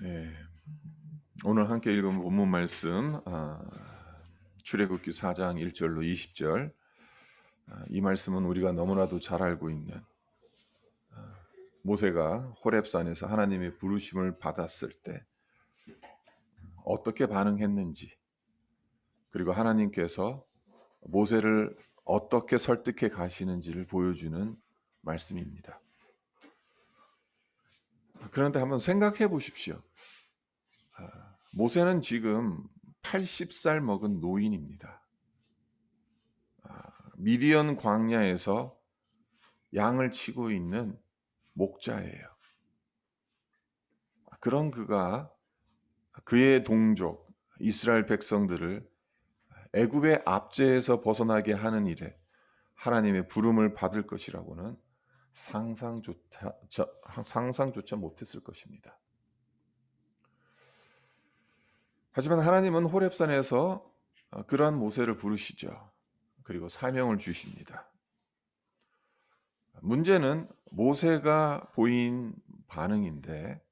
네, 오늘 함께 읽은 본문 말씀 출애굽기 4장 1절로 20절. 이 말씀은 우리가 너무나도 잘 알고 있는 모세가 호렙산에서 하나님의 부르심을 받았을 때 어떻게 반응했는지, 그리고 하나님께서 모세를 어떻게 설득해 가시는지를 보여주는 말씀입니다. 그런데 한번 생각해 보십시오. 모세는 지금 80살 먹은 노인입니다. 미디안 광야에서 양을 치고 있는 목자예요. 그런 그가 그의 동족 이스라엘 백성들을 애굽의 압제에서 벗어나게 하는 일에 하나님의 부름을 받을 것이라고는 상상조차 못했을 것입니다. 하지만 하나님은 호렙산에서 그러한 모세를 부르시죠. 그리고 사명을 주십니다. 문제는 모세가 보인 반응인데,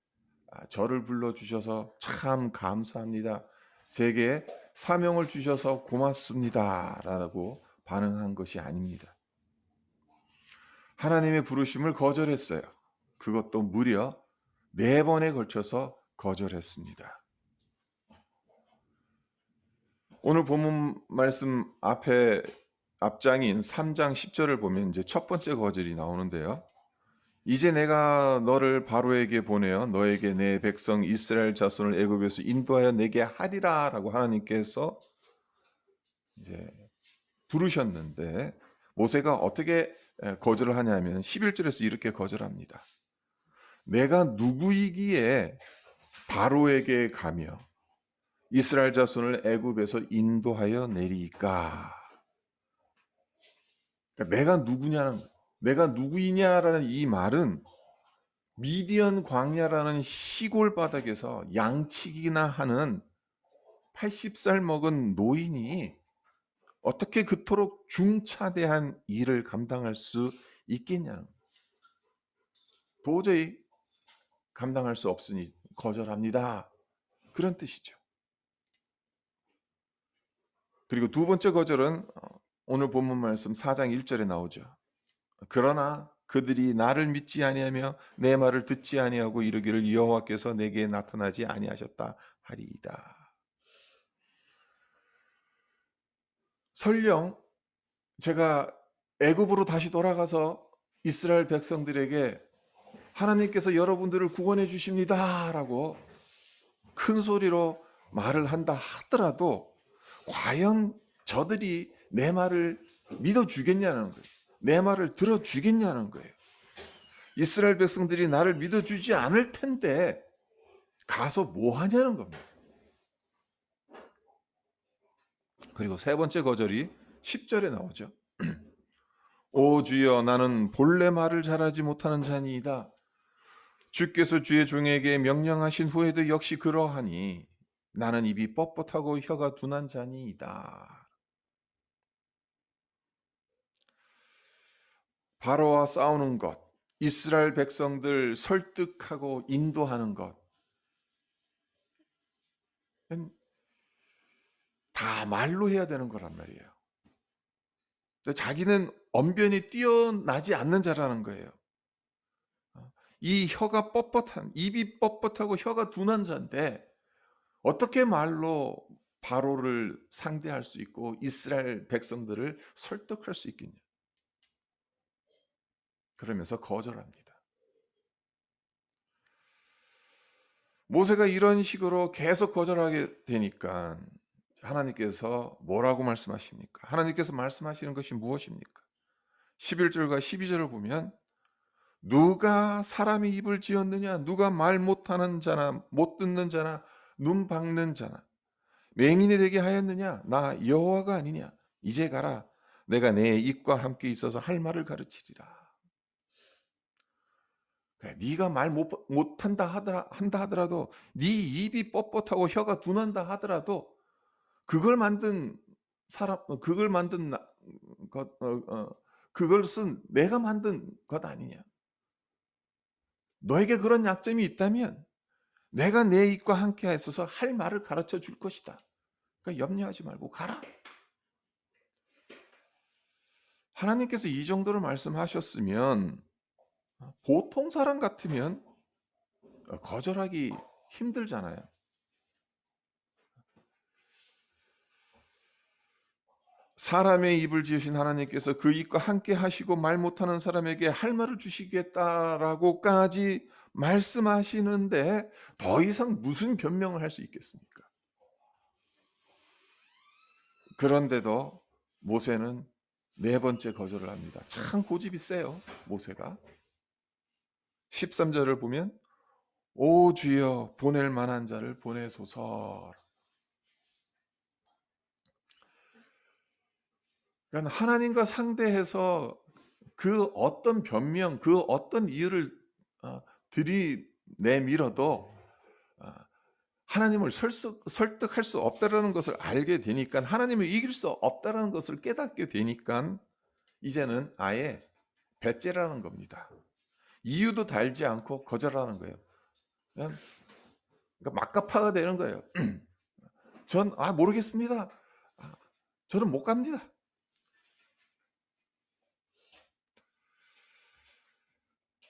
저를 불러주셔서 참 감사합니다, 제게 사명을 주셔서 고맙습니다 라고 반응한 것이 아닙니다. 하나님의 부르심을 거절했어요. 그것도 무려 4번에 걸쳐서 거절했습니다. 오늘 본문 말씀 앞장인 3장 10절을 보면 이제 첫 번째 거절이 나오는데요. 이제 내가 너를 바로에게 보내어 너에게 내 백성 이스라엘 자손을 애굽에서 인도하여 내게 하리라라고 하나님께서 이제 부르셨는데, 모세가 어떻게 거절을 하냐면 11절에서 이렇게 거절합니다. 내가 누구이기에 바로에게 가며 이스라엘 자손을 애굽에서 인도하여 내리까? 그러니까 내가 누구이냐라는 이 말은 미디안 광야라는 시골 바닥에서 양치기나 하는 80살 먹은 노인이 어떻게 그토록 중차대한 일을 감당할 수 있겠냐는, 도저히 감당할 수 없으니 거절합니다, 그런 뜻이죠. 그리고 두 번째 거절은 오늘 본문 말씀 4장 1절에 나오죠. 그러나 그들이 나를 믿지 아니하며 내 말을 듣지 아니하고 이르기를 여호와께서 내게 나타나지 아니하셨다 하리이다. 설령 제가 애굽으로 다시 돌아가서 이스라엘 백성들에게 하나님께서 여러분들을 구원해 주십니다라고 큰 소리로 말을 한다 하더라도 과연 저들이 내 말을 믿어주겠냐는 거예요. 내 말을 들어주겠냐는 거예요. 이스라엘 백성들이 나를 믿어주지 않을 텐데 가서 뭐 하냐는 겁니다. 그리고 세 번째 거절이 10절에 나오죠. 오 주여, 나는 본래 말을 잘하지 못하는 자니이다. 주께서 주의 종에게 명령하신 후에도 역시 그러하니 나는 입이 뻣뻣하고 혀가 둔한 자니이다. 바로와 싸우는 것, 이스라엘 백성들 설득하고 인도하는 것, 다 말로 해야 되는 거란 말이에요. 자기는 언변이 뛰어나지 않는 자라는 거예요. 이 혀가 뻣뻣한, 입이 뻣뻣하고 혀가 둔한 자인데 어떻게 말로 바로를 상대할 수 있고 이스라엘 백성들을 설득할 수 있겠냐. 그러면서 거절합니다. 모세가 이런 식으로 계속 거절하게 되니까 하나님께서 뭐라고 말씀하십니까? 하나님께서 말씀하시는 것이 무엇입니까? 11절과 12절을 보면 누가 사람이 입을 지었느냐? 누가 말 못하는 자나 못 듣는 자나 눈 박는 자나 맹인이 되게 하였느냐? 나 여호와가 아니냐? 이제 가라. 내가 내 입과 함께 있어서 할 말을 가르치리라. 그래, 네가 말 못한다 하더라도, 네 입이 뻣뻣하고 혀가 둔한다 하더라도 그걸 만든 사람, 그걸 만든 것, 그것은 내가 만든 것 아니냐. 너에게 그런 약점이 있다면 내가 내 입과 함께 있어서 할 말을 가르쳐 줄 것이다. 그러니까 염려하지 말고 가라. 하나님께서 이 정도로 말씀하셨으면 보통 사람 같으면 거절하기 힘들잖아요. 사람의 입을 지으신 하나님께서 그 입과 함께 하시고 말 못하는 사람에게 할 말을 주시겠다라고까지 말씀하시는데 더 이상 무슨 변명을 할 수 있겠습니까? 그런데도 모세는 네 번째 거절을 합니다. 참 고집이 세요, 모세가. 13절을 보면 오 주여 보낼 만한 자를 보내소서. 그러니까 하나님과 상대해서 그 어떤 변명, 그 어떤 이유를 들이내밀어도 하나님을 설득할 수 없다라는 것을 알게 되니까, 하나님을 이길 수 없다라는 것을 깨닫게 되니까 이제는 아예 배째라는 겁니다. 이유도 달지 않고 거절하는 거예요. 그냥 그러니까 막가파가 되는 거예요. 전 모르겠습니다. 저는 못 갑니다.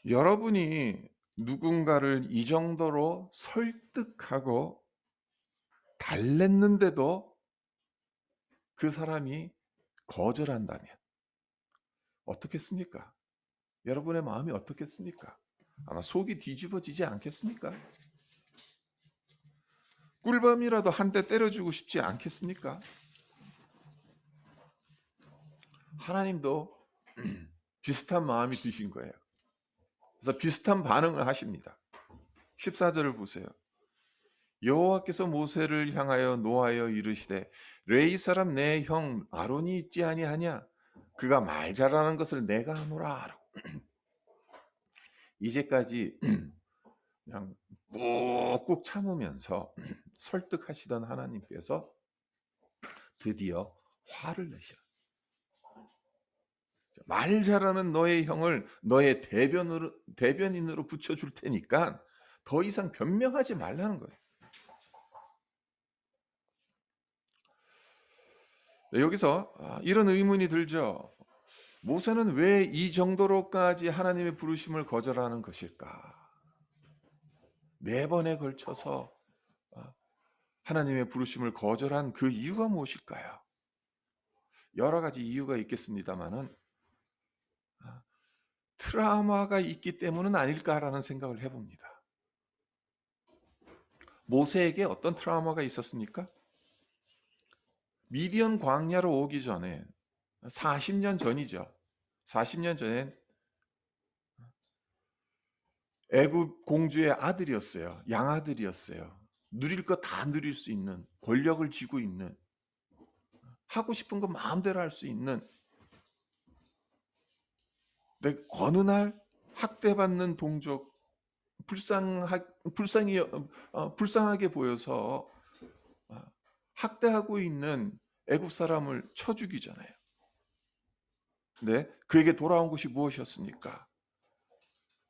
여러분이 누군가를 이 정도로 설득하고 달랬는데도 그 사람이 거절한다면 어떻겠습니까? 여러분의 마음이 어떻겠습니까? 아마 속이 뒤집어지지 않겠습니까? 꿀밤이라도 한 대 때려주고 싶지 않겠습니까? 하나님도 비슷한 마음이 드신 거예요. 그래서 비슷한 반응을 하십니다. 14절을 보세요. 여호와께서 모세를 향하여 노하여 이르시되 레위 사람 내 형 아론이 있지 아니하냐? 그가 말 잘하는 것을 내가 하노라. 이제까지 그냥 꾹꾹 참으면서 설득하시던 하나님께서 드디어 화를 내셔. 말 잘하는 너의 형을 너의 대변인으로 붙여줄 테니까 더 이상 변명하지 말라는 거예요. 여기서 이런 의문이 들죠. 모세는 왜 이 정도로까지 하나님의 부르심을 거절하는 것일까? 네 번에 걸쳐서 하나님의 부르심을 거절한 그 이유가 무엇일까요? 여러 가지 이유가 있겠습니다만은 트라우마가 있기 때문은 아닐까라는 생각을 해봅니다. 모세에게 어떤 트라우마가 있었습니까? 미디안 광야로 오기 전에 40년 전이죠. 40년 전엔 애굽 공주의 아들이었어요. 양아들이었어요. 누릴 거 다 누릴 수 있는, 권력을 쥐고 있는, 하고 싶은 거 마음대로 할 수 있는. 근데 어느 날 학대받는 동족, 불쌍하게 보여서 학대하고 있는 애굽 사람을 쳐 죽이잖아요. 근데 그에게 돌아온 것이 무엇이었습니까?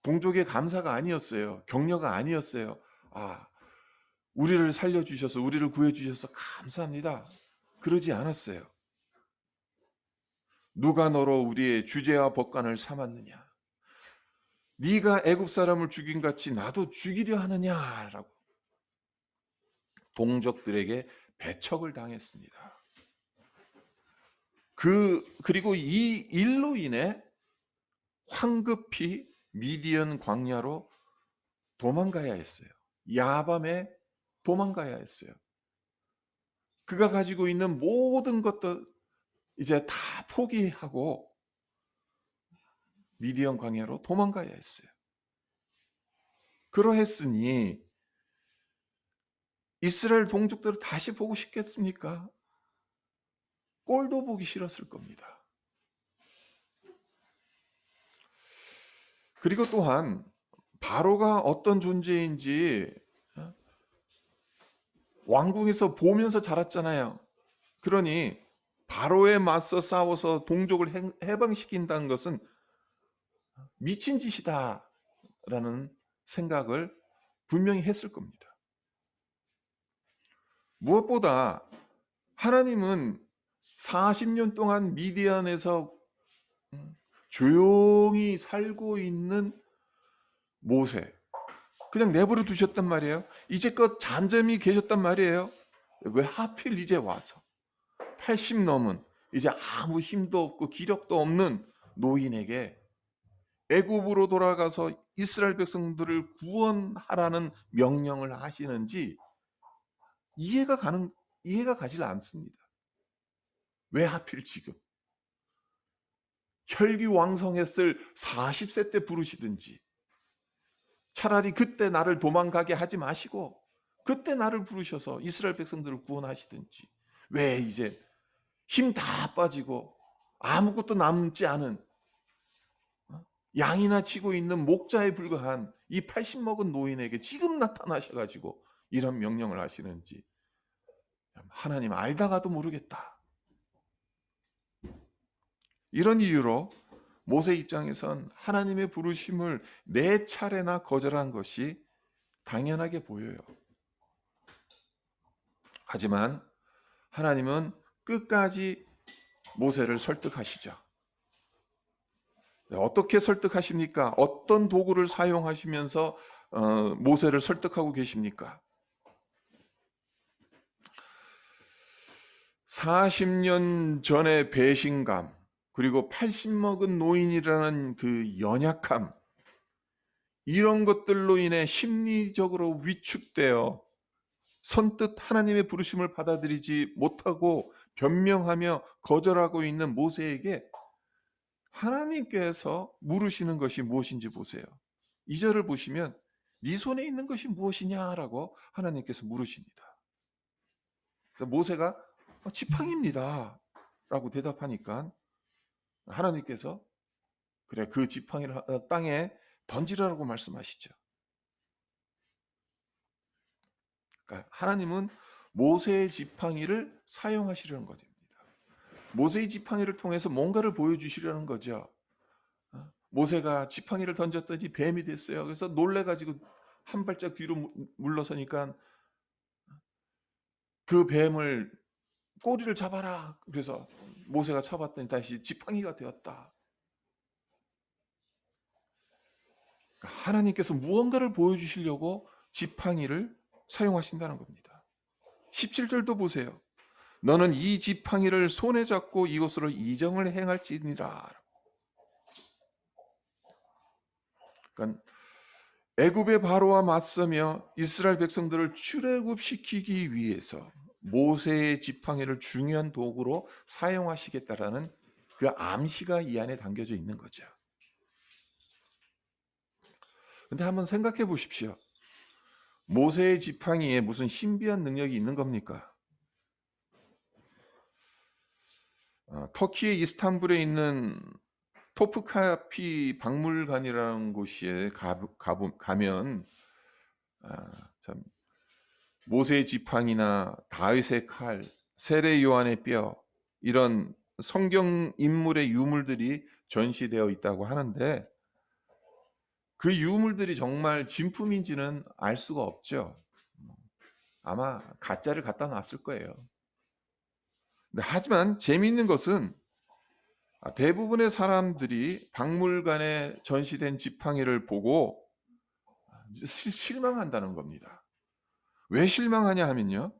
동족의 감사가 아니었어요. 격려가 아니었어요. 우리를 살려주셔서, 우리를 구해주셔서 감사합니다. 그러지 않았어요. 누가 너로 우리의 주제와 법관을 삼았느냐? 네가 애굽 사람을 죽인 같이 나도 죽이려 하느냐라고 동족들에게 배척을 당했습니다. 그리고 이 일로 인해 황급히 미디안 광야로 도망가야 했어요. 야밤에 도망가야 했어요. 그가 가지고 있는 모든 것도 이제 다 포기하고 미디안 광야로 도망가야 했어요. 그러했으니 이스라엘 동족들을 다시 보고 싶겠습니까? 꼴도 보기 싫었을 겁니다. 그리고 또한 바로가 어떤 존재인지 왕궁에서 보면서 자랐잖아요. 그러니 바로에 맞서 싸워서 동족을 해방시킨다는 것은 미친 짓이다라는 생각을 분명히 했을 겁니다. 무엇보다 하나님은 40년 동안 미디안에서 조용히 살고 있는 모세 그냥 내버려 두셨단 말이에요. 이제껏 잠잠히 계셨단 말이에요. 왜 하필 이제 와서 80 넘은 이제 아무 힘도 없고 기력도 없는 노인에게 애굽으로 돌아가서 이스라엘 백성들을 구원하라는 명령을 하시는지 이해가 가질 않습니다. 왜 하필 지금? 혈기왕성했을 40세 때 부르시든지 차라리 그때 나를 도망가게 하지 마시고 그때 나를 부르셔서 이스라엘 백성들을 구원하시든지 왜 이제 힘 다 빠지고 아무것도 남지 않은 양이나 치고 있는 목자에 불과한 이 80 먹은 노인에게 지금 나타나셔가지고 이런 명령을 하시는지 하나님 알다가도 모르겠다. 이런 이유로 모세 입장에선 하나님의 부르심을 4차례나 거절한 것이 당연하게 보여요. 하지만 하나님은 끝까지 모세를 설득하시죠. 어떻게 설득하십니까? 어떤 도구를 사용하시면서 모세를 설득하고 계십니까? 40년 전의 배신감, 그리고 80 먹은 노인이라는 그 연약함, 이런 것들로 인해 심리적으로 위축되어 선뜻 하나님의 부르심을 받아들이지 못하고 변명하며 거절하고 있는 모세에게 하나님께서 물으시는 것이 무엇인지 보세요. 2절을 보시면 네 손에 있는 것이 무엇이냐라고 하나님께서 물으십니다. 모세가 지팡이입니다 라고 대답하니까 하나님께서 그래 그 지팡이를 땅에 던지라고 말씀하시죠. 그러니까 하나님은 모세의 지팡이를 사용하시려는 것입니다. 모세의 지팡이를 통해서 뭔가를 보여주시려는 거죠. 모세가 지팡이를 던졌더니 뱀이 됐어요. 그래서 놀래가지고 한 발짝 뒤로 물러서니까 그 뱀을 꼬리를 잡아라. 그래서 모세가 잡았더니 다시 지팡이가 되었다. 그러니까 하나님께서 무언가를 보여주시려고 지팡이를 사용하신다는 겁니다. 17절도 보세요. 너는 이 지팡이를 손에 잡고 이곳으로 이정을 행할지니라. 그러니까 애굽의 바로와 맞서며 이스라엘 백성들을 출애굽시키기 위해서 모세의 지팡이를 중요한 도구로 사용하시겠다라는 그 암시가 이 안에 담겨져 있는 거죠. 근데 한번 생각해 보십시오. 모세의 지팡이에 무슨 신비한 능력이 있는 겁니까? 터키의 이스탄불에 있는 토프카피 박물관이라는 곳에 가면 참 모세의 지팡이나 다윗의 칼, 세례 요한의 뼈 이런 성경 인물의 유물들이 전시되어 있다고 하는데 그 유물들이 정말 진품인지는 알 수가 없죠. 아마 가짜를 갖다 놨을 거예요. 하지만 재미있는 것은 대부분의 사람들이 박물관에 전시된 지팡이를 보고 실망한다는 겁니다. 왜 실망하냐 하면요.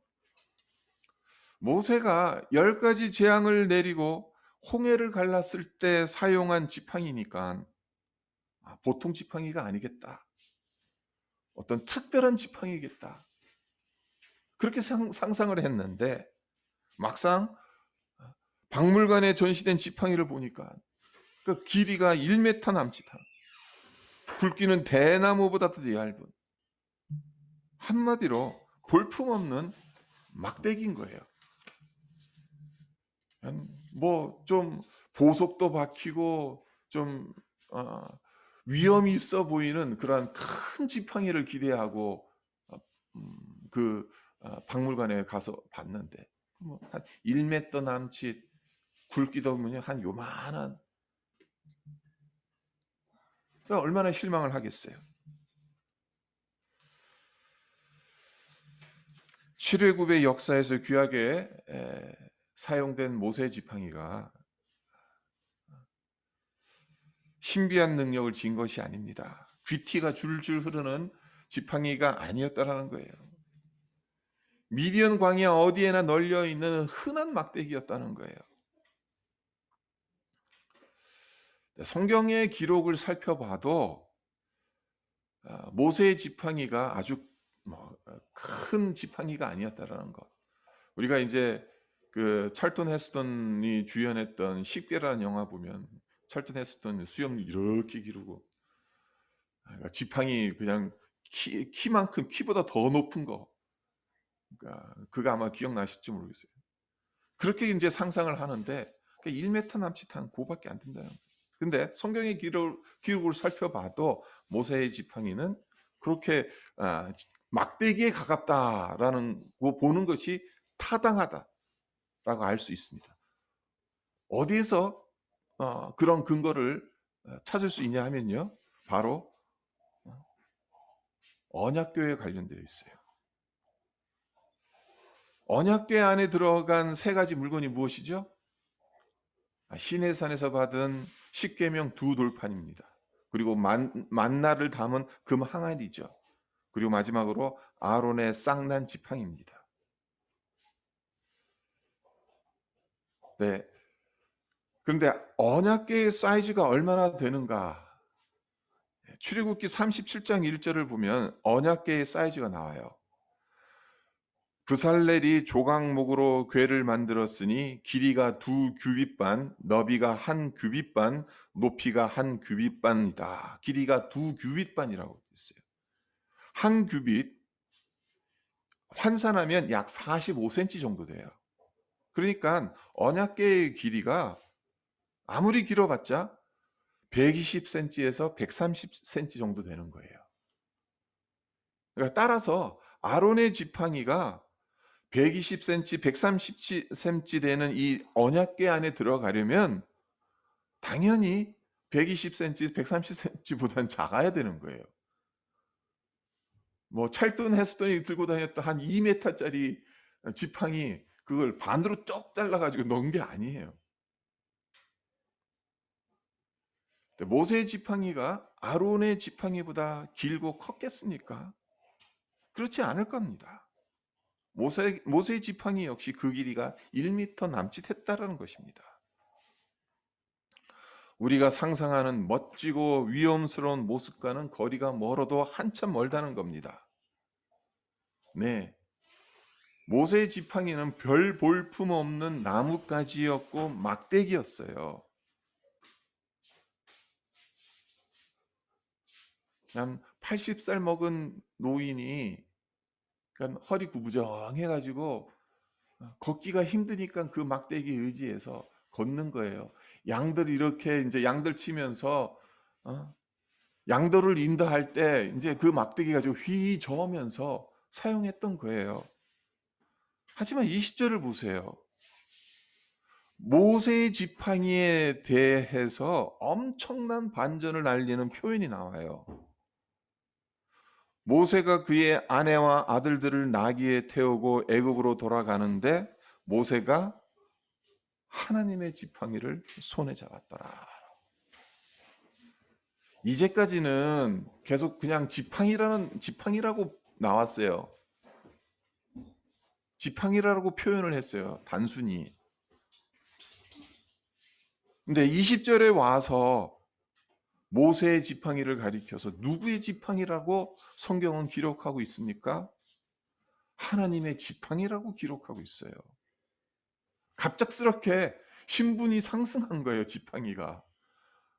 모세가 10가지 재앙을 내리고 홍해를 갈랐을 때 사용한 지팡이니까 보통 지팡이가 아니겠다. 어떤 특별한 지팡이겠다. 그렇게 상상을 했는데 막상 박물관에 전시된 지팡이를 보니까 그 길이가 1m 남짓한 굵기는 대나무보다도 얇은 한마디로 볼품없는 막대기인 거예요. 뭐 좀 보석도 박히고 좀 위험이 있어 보이는 그러한 큰 지팡이를 기대하고 그 박물관에 가서 봤는데 한 1m 남짓 굵기도 한 요만한 얼마나 실망을 하겠어요. 출애굽의 역사에서 귀하게 사용된 모세 지팡이가 신비한 능력을 진 것이 아닙니다. 귀티가 줄줄 흐르는 지팡이가 아니었다라는 거예요. 미디안 광야 어디에나 널려 있는 흔한 막대기였다는 거예요. 성경의 기록을 살펴봐도 모세의 지팡이가 아주 큰 지팡이가 아니었다라는 것. 우리가 이제 그 찰턴 헤스턴이 주연했던 십계라는 영화 보면 찰턴 헤스턴 수염 이렇게 기르고 그러니까 지팡이 그냥 키만큼 키보다 더 높은 거. 그러니까 그거 아마 기억나실지 모르겠어요. 그렇게 이제 상상을 하는데 1m 남짓한 그거밖에 안 된다요. 근데 성경의 기록을 살펴봐도 모세의 지팡이는 그렇게 막대기에 가깝다라는 거 보는 것이 타당하다라고 알 수 있습니다. 어디에서 그런 근거를 찾을 수 있냐 하면요. 바로 언약궤에 관련되어 있어요. 언약궤 안에 들어간 세 가지 물건이 무엇이죠? 시내산에서 받은 십계명 두 돌판입니다. 그리고 만나를 담은 금 항아리죠. 그리고 마지막으로 아론의 쌍난 지팡이입니다. 네. 그런데 언약궤의 사이즈가 얼마나 되는가? 출애굽기 37장 1절을 보면 언약궤의 사이즈가 나와요. 브살렐이 조각목으로 궤를 만들었으니 길이가 2규빗반, 너비가 1규빗반, 높이가 1규빗반이다. 길이가 2규빗반이라고 있어요. 1규빗 환산하면 약 45cm 정도 돼요. 그러니까 언약궤의 길이가 아무리 길어봤자 120cm에서 130cm 정도 되는 거예요. 그러니까 따라서 아론의 지팡이가 120cm, 130cm 되는 이 언약궤 안에 들어가려면 당연히 120cm, 130cm보다는 작아야 되는 거예요. 뭐 찰돈 헤스턴이 들고 다녔던 한 2m짜리 지팡이 그걸 반으로 뚝 잘라가지고 넣은 게 아니에요. 모세의 지팡이가 아론의 지팡이보다 길고 컸겠습니까? 그렇지 않을 겁니다. 모세의 지팡이 역시 그 길이가 1m 남짓했다라는 것입니다. 우리가 상상하는 멋지고 위험스러운 모습과는 거리가 멀어도 한참 멀다는 겁니다. 네. 모세의 지팡이는 별 볼품 없는 나뭇가지였고 막대기였어요. 한 80살 먹은 노인이 허리 구부정해가지고 걷기가 힘드니까 그 막대기 의지해서 걷는 거예요. 양들 이렇게 이제 양들 치면서 양들을 인도할 때 이제 그 막대기 가지고 휘 저으면서 사용했던 거예요. 하지만 20절을 보세요. 모세의 지팡이에 대해서 엄청난 반전을 알리는 표현이 나와요. 모세가 그의 아내와 아들들을 나귀에 태우고 애굽으로 돌아가는데 모세가 하나님의 지팡이를 손에 잡았더라. 이제까지는 계속 그냥 지팡이라고 나왔어요. 지팡이라고 표현을 했어요. 단순히. 근데 20절에 와서 모세의 지팡이를 가리켜서 누구의 지팡이라고 성경은 기록하고 있습니까? 하나님의 지팡이라고 기록하고 있어요. 갑작스럽게 신분이 상승한 거예요, 지팡이가.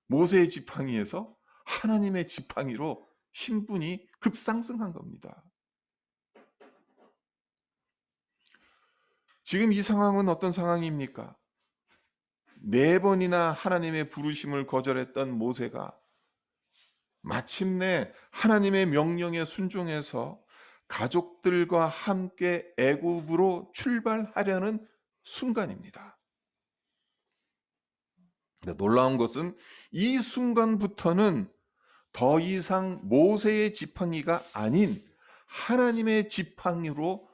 모세의 지팡이에서 하나님의 지팡이로 신분이 급상승한 겁니다. 지금 이 상황은 어떤 상황입니까? 4번이나 하나님의 부르심을 거절했던 모세가 마침내 하나님의 명령에 순종해서 가족들과 함께 애굽으로 출발하려는 순간입니다. 놀라운 것은 이 순간부터는 더 이상 모세의 지팡이가 아닌 하나님의 지팡이로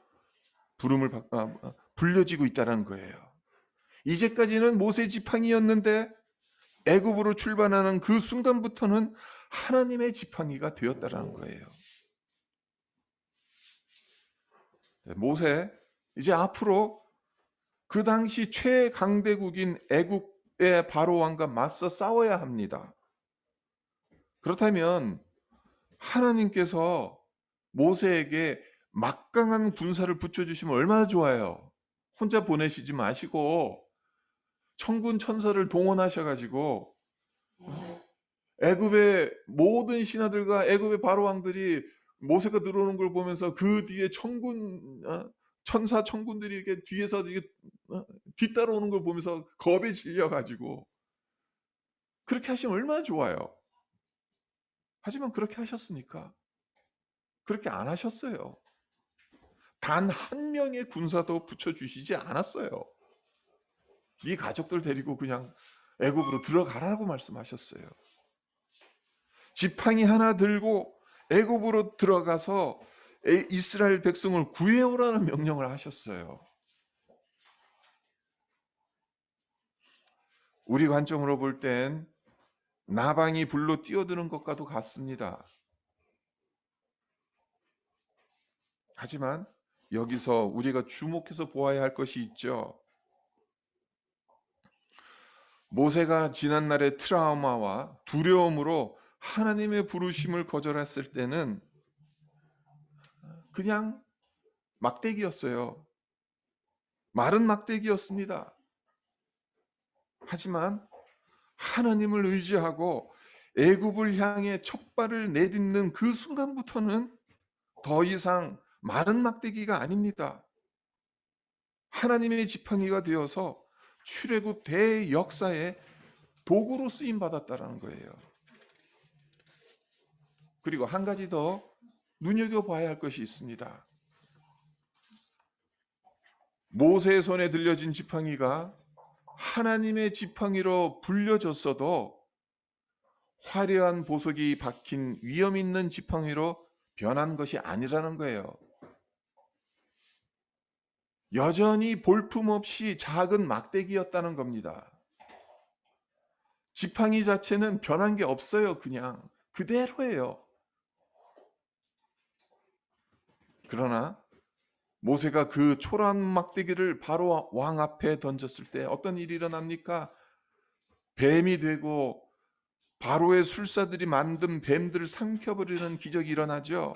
불려지고 있다는 거예요. 이제까지는 모세 지팡이였는데 애굽으로 출발하는 그 순간부터는 하나님의 지팡이가 되었다라는 거예요. 모세, 이제 앞으로 그 당시 최강대국인 애굽의 바로 왕과 맞서 싸워야 합니다. 그렇다면 하나님께서 모세에게 막강한 군사를 붙여주시면 얼마나 좋아요. 혼자 보내시지 마시고 천군 천사를 동원하셔가지고 애굽의 모든 신하들과 애굽의 바로 왕들이 모세가 들어오는 걸 보면서 그 뒤에 천사 천군들이 이렇게 뒤에서 이게 뒤따라오는 걸 보면서 겁에 질려가지고 그렇게 하시면 얼마나 좋아요. 하지만 그렇게 하셨습니까? 그렇게 안 하셨어요. 단 한 명의 군사도 붙여주시지 않았어요. 네 가족들 데리고 그냥 애굽으로 들어가라고 말씀하셨어요. 지팡이 하나 들고 애굽으로 들어가서 이스라엘 백성을 구해오라는 명령을 하셨어요. 우리 관점으로 볼 땐 나방이 불로 뛰어드는 것과도 같습니다. 하지만 여기서 우리가 주목해서 보아야 할 것이 있죠. 모세가 지난날의 트라우마와 두려움으로 하나님의 부르심을 거절했을 때는 그냥 막대기였어요. 마른 막대기였습니다. 하지만 하나님을 의지하고 애굽을 향해 첫 발을 내딛는 그 순간부터는 더 이상 마른 막대기가 아닙니다. 하나님의 지팡이가 되어서 출애굽 대역사의 도구로 쓰임 받았다라는 거예요. 그리고 한 가지 더 눈여겨봐야 할 것이 있습니다. 모세의 손에 들려진 지팡이가 하나님의 지팡이로 불려졌어도 화려한 보석이 박힌 위험 있는 지팡이로 변한 것이 아니라는 거예요. 여전히 볼품없이 작은 막대기였다는 겁니다. 지팡이 자체는 변한 게 없어요. 그냥 그대로예요. 그러나 모세가 그 초라한 막대기를 바로 왕 앞에 던졌을 때 어떤 일이 일어납니까? 뱀이 되고 바로의 술사들이 만든 뱀들을 삼켜버리는 기적이 일어나죠.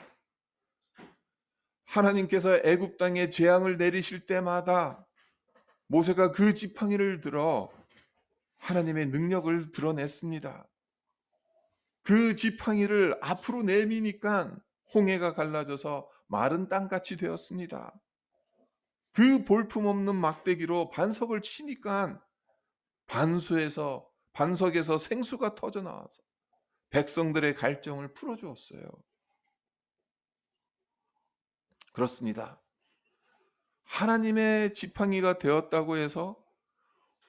하나님께서 애굽 땅에 재앙을 내리실 때마다 모세가 그 지팡이를 들어 하나님의 능력을 드러냈습니다. 그 지팡이를 앞으로 내미니까 홍해가 갈라져서 마른 땅같이 되었습니다. 그 볼품없는 막대기로 반석을 치니까 반석에서 생수가 터져 나와서 백성들의 갈증을 풀어주었어요. 그렇습니다. 하나님의 지팡이가 되었다고 해서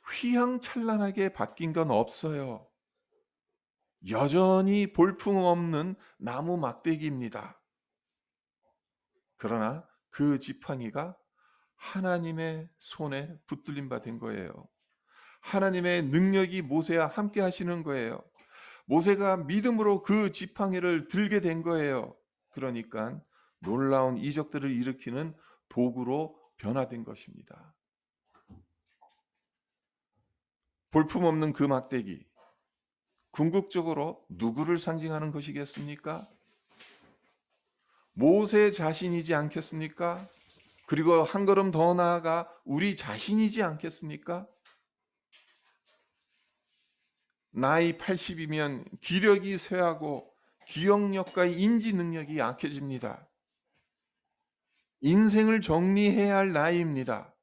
휘황찬란하게 바뀐 건 없어요. 여전히 볼품없는 나무 막대기입니다. 그러나 그 지팡이가 하나님의 손에 붙들림 받은 거예요. 하나님의 능력이 모세와 함께 하시는 거예요. 모세가 믿음으로 그 지팡이를 들게 된 거예요. 그러니까 놀라운 이적들을 일으키는 도구로 변화된 것입니다. 볼품없는 그 막대기, 궁극적으로 누구를 상징하는 것이겠습니까? 모세 자신이지 않겠습니까? 그리고 한 걸음 더 나아가 우리 자신이지 않겠습니까? 나이 80이면 기력이 쇠하고 기억력과 인지 능력이 약해집니다. 인생을 정리해야 할 나이입니다.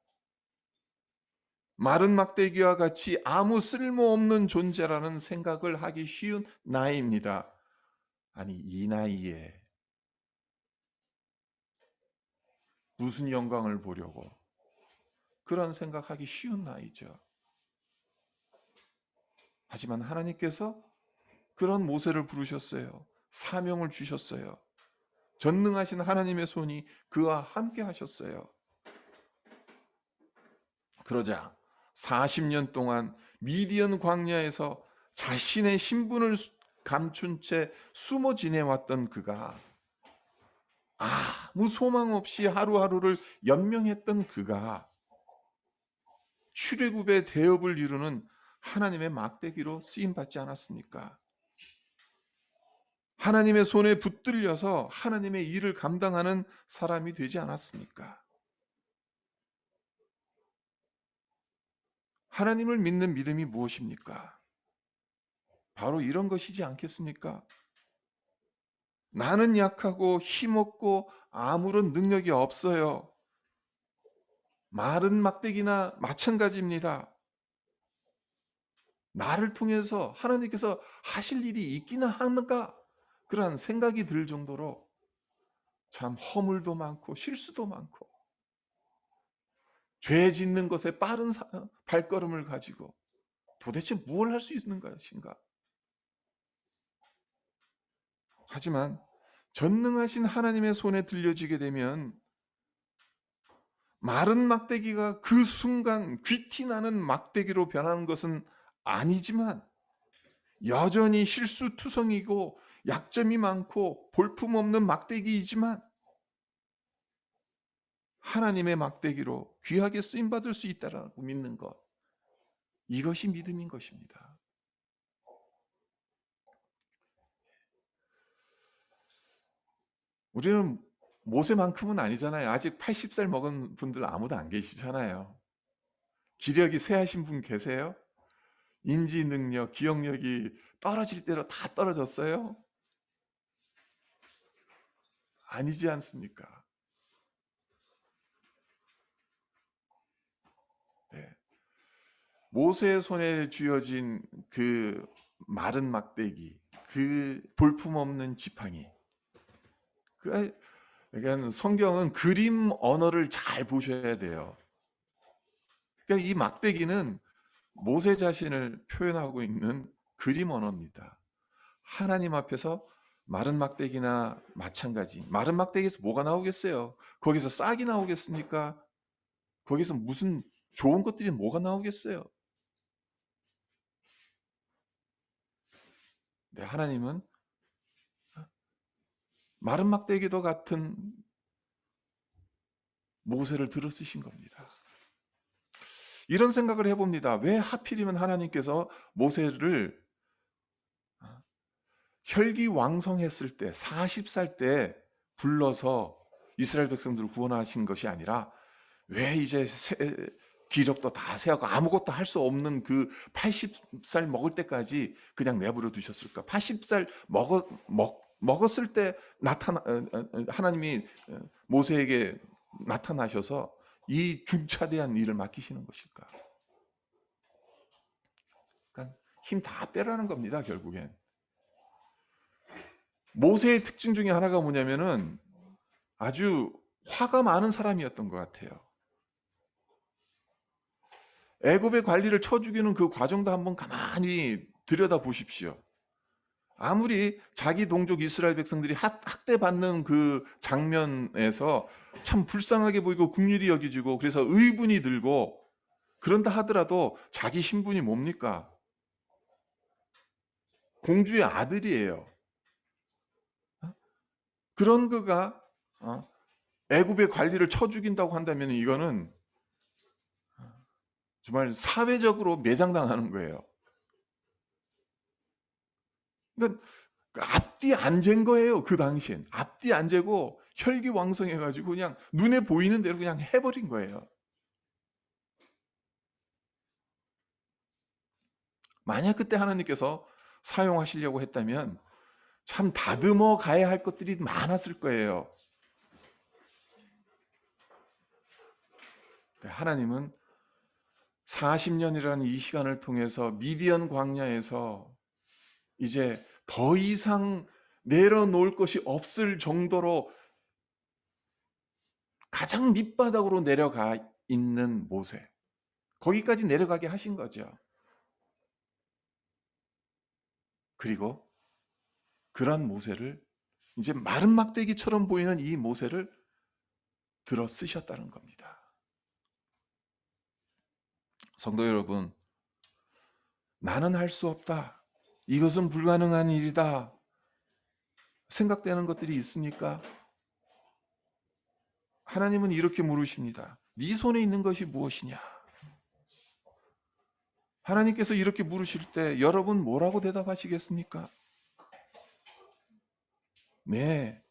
마른 막대기와 같이 아무 쓸모없는 존재라는 생각을 하기 쉬운 나이입니다. 아니, 이 나이에 무슨 영광을 보려고 그런 생각하기 쉬운 나이죠. 하지만 하나님께서 그런 모세를 부르셨어요. 사명을 주셨어요. 전능하신 하나님의 손이 그와 함께 하셨어요. 그러자 40년 동안 미디안 광야에서 자신의 신분을 감춘 채 숨어 지내왔던 그가, 아무 소망 없이 하루하루를 연명했던 그가 출애굽의 대업을 이루는 하나님의 막대기로 쓰임받지 않았습니까? 하나님의 손에 붙들려서 하나님의 일을 감당하는 사람이 되지 않았습니까? 하나님을 믿는 믿음이 무엇입니까? 바로 이런 것이지 않겠습니까? 나는 약하고 힘없고 아무런 능력이 없어요. 마른 막대기나 마찬가지입니다. 나를 통해서 하나님께서 하실 일이 있기나 하는가? 그러한 생각이 들 정도로 참 허물도 많고 실수도 많고 죄 짓는 것에 빠른 발걸음을 가지고 도대체 무엇을 할 수 있는 것인가? 하지만 전능하신 하나님의 손에 들려지게 되면 마른 막대기가 그 순간 귀티나는 막대기로 변하는 것은 아니지만 여전히 실수투성이고 약점이 많고 볼품없는 막대기이지만 하나님의 막대기로 귀하게 쓰임받을 수 있다라고 믿는 것, 이것이 믿음인 것입니다. 우리는 모세만큼은 아니잖아요. 아직 80살 먹은 분들 아무도 안 계시잖아요. 기력이 쇠하신 분 계세요? 인지 능력, 기억력이 떨어질 대로 다 떨어졌어요? 아니지 않습니까? 네. 모세의 손에 쥐어진 그 마른 막대기, 그 볼품없는 지팡이. 그러니까 성경은 그림 언어를 잘 보셔야 돼요. 그러니까 이 막대기는 모세 자신을 표현하고 있는 그림 언어입니다. 하나님 앞에서 마른 막대기나 마찬가지. 마른 막대기에서 뭐가 나오겠어요? 거기서 싹이 나오겠습니까? 거기서 무슨 좋은 것들이 뭐가 나오겠어요? 네, 하나님은 마른 막대기도 같은 모세를 들어 쓰신 겁니다. 이런 생각을 해봅니다. 왜 하필이면 하나님께서 모세를 혈기왕성했을 때 40살 때 불러서 이스라엘 백성들을 구원하신 것이 아니라 왜 이제 기력도 다 세하고 아무것도 할 수 없는 그 80살 먹을 때까지 그냥 내버려 두셨을까? 80살 먹었을 때 하나님이 모세에게 나타나셔서 이 중차대한 일을 맡기시는 것일까? 그러니까 힘 다 빼라는 겁니다, 결국엔. 모세의 특징 중에 하나가 뭐냐면은 아주 화가 많은 사람이었던 것 같아요. 애굽의 관리를 쳐 죽이는 그 과정도 한번 가만히 들여다 보십시오. 아무리 자기 동족 이스라엘 백성들이 학대받는 그 장면에서 참 불쌍하게 보이고 긍휼히 여기지고 그래서 의분이 들고 그런다 하더라도 자기 신분이 뭡니까? 공주의 아들이에요. 그런 그가 애굽의 관리를 쳐 죽인다고 한다면 이거는 정말 사회적으로 매장당하는 거예요. 그러니까 앞뒤 안 잰 거예요. 그 당시엔 앞뒤 안 재고 혈기왕성해가지고 그냥 눈에 보이는 대로 그냥 해버린 거예요. 만약 그때 하나님께서 사용하시려고 했다면 참 다듬어 가야 할 것들이 많았을 거예요. 하나님은 40년이라는 이 시간을 통해서 미디안 광야에서 이제 더 이상 내려놓을 것이 없을 정도로 가장 밑바닥으로 내려가 있는 모세. 거기까지 내려가게 하신 거죠. 그리고 그러한 모세를 이제 마른 막대기처럼 보이는 이 모세를 들어 쓰셨다는 겁니다. 성도 여러분, 나는 할 수 없다, 이것은 불가능한 일이다 생각되는 것들이 있습니까? 하나님은 이렇게 물으십니다. 네 손에 있는 것이 무엇이냐? 하나님께서 이렇게 물으실 때 여러분 뭐라고 대답하시겠습니까? 네,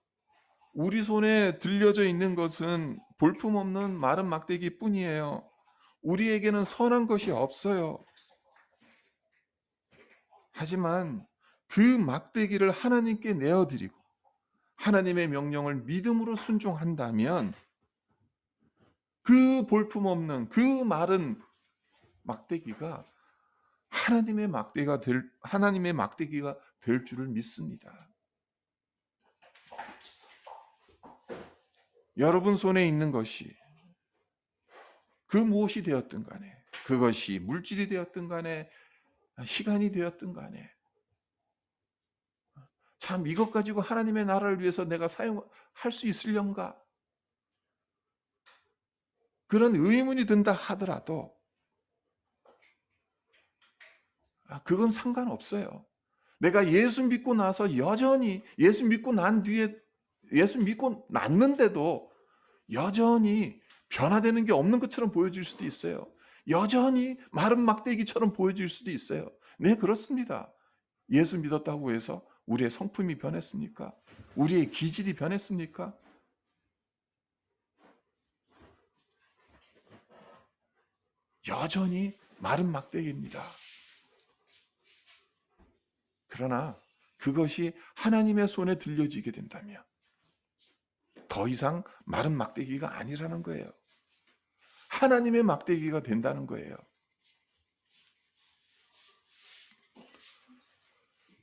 우리 손에 들려져 있는 것은 볼품없는 마른 막대기 뿐이에요. 우리에게는 선한 것이 없어요. 하지만 그 막대기를 하나님께 내어드리고 하나님의 명령을 믿음으로 순종한다면 그 볼품없는 그 마른 막대기가 하나님의 막대기가 될 줄을 믿습니다. 여러분 손에 있는 것이 그 무엇이 되었든 간에, 그것이 물질이 되었든 간에 시간이 되었든 간에, 참 이것 가지고 하나님의 나라를 위해서 내가 사용할 수 있으련가? 그런 의문이 든다 하더라도 그건 상관없어요. 내가 예수 믿고 나서 여전히 예수 믿고 난 뒤에 예수 믿고 났는데도 여전히 변화되는 게 없는 것처럼 보여질 수도 있어요. 여전히 마른 막대기처럼 보여질 수도 있어요. 네, 그렇습니다. 예수 믿었다고 해서 우리의 성품이 변했습니까? 우리의 기질이 변했습니까? 여전히 마른 막대기입니다. 그러나 그것이 하나님의 손에 들려지게 된다면 더 이상 마른 막대기가 아니라는 거예요. 하나님의 막대기가 된다는 거예요.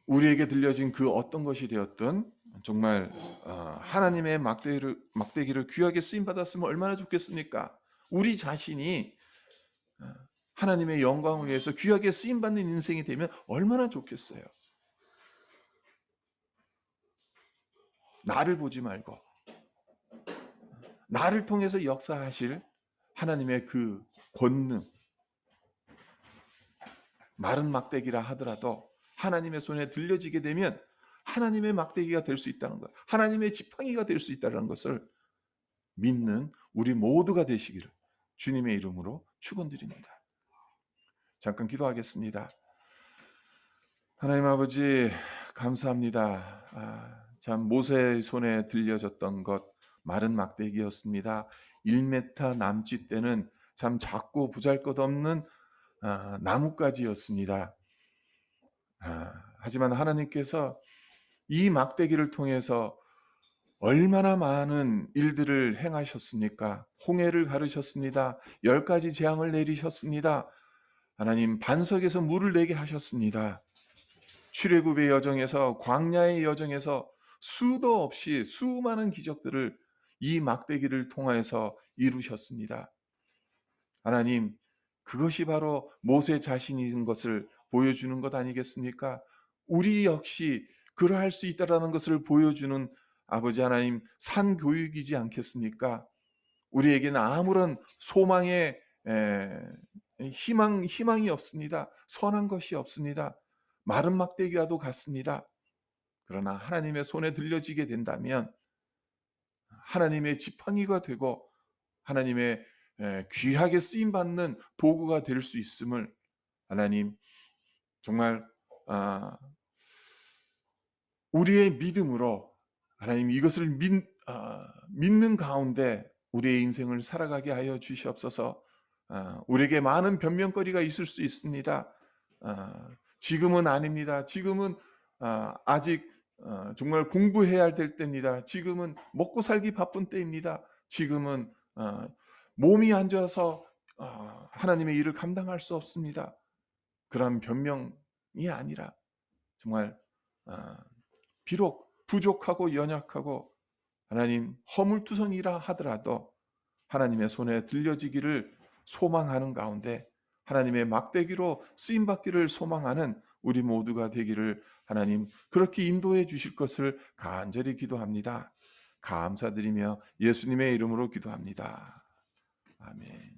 우리에게 들려진 그 어떤 것이 되었든 정말 하나님의 막대기를 귀하게 쓰임받았으면 얼마나 좋겠습니까? 우리 자신이 하나님의 영광을 위해서 귀하게 쓰임받는 인생이 되면 얼마나 좋겠어요. 나를 보지 말고 나를 통해서 역사하실 하나님의 그 권능, 마른 막대기라 하더라도 하나님의 손에 들려지게 되면 하나님의 막대기가 될 수 있다는 것, 하나님의 지팡이가 될 수 있다는 것을 믿는 우리 모두가 되시기를 주님의 이름으로 축원드립니다. 잠깐 기도하겠습니다. 하나님 아버지, 감사합니다. 참 모세의 손에 들려졌던 것 마른 막대기였습니다. 1m 남짓되는 참 작고 보잘것없는 나뭇가지였습니다. 하지만 하나님께서 이 막대기를 통해서 얼마나 많은 일들을 행하셨습니까? 홍해를 가르셨습니다. 10가지 재앙을 내리셨습니다. 하나님 반석에서 물을 내게 하셨습니다. 출애굽의 여정에서 광야의 여정에서 수도 없이 수많은 기적들을 이 막대기를 통하여서 이루셨습니다. 하나님, 그것이 바로 모세 자신인 것을 보여주는 것 아니겠습니까? 우리 역시 그러할 수 있다라는 것을 보여주는 아버지 하나님 산 교육이지 않겠습니까? 우리에게는 아무런 소망의 희망이 없습니다. 선한 것이 없습니다. 마른 막대기와도 같습니다. 그러나 하나님의 손에 들려지게 된다면 하나님의 지팡이가 되고 하나님의 귀하게 쓰임 받는 도구가 될 수 있음을 하나님 정말 우리의 믿음으로 하나님 이것을 믿는 가운데 우리의 인생을 살아가게 하여 주시옵소서. 우리에게 많은 변명거리가 있을 수 있습니다. 지금은 아닙니다. 지금은 아직 정말 공부해야 될 때입니다. 지금은 먹고 살기 바쁜 때입니다. 지금은 몸이 안 좋아서 하나님의 일을 감당할 수 없습니다. 그런 변명이 아니라 정말 비록 부족하고 연약하고 하나님 허물투성이라 하더라도 하나님의 손에 들려지기를 소망하는 가운데 하나님의 막대기로 쓰임받기를 소망하는 우리 모두가 되기를 하나님 그렇게 인도해 주실 것을 간절히 기도합니다. 감사드리며 예수님의 이름으로 기도합니다. 아멘.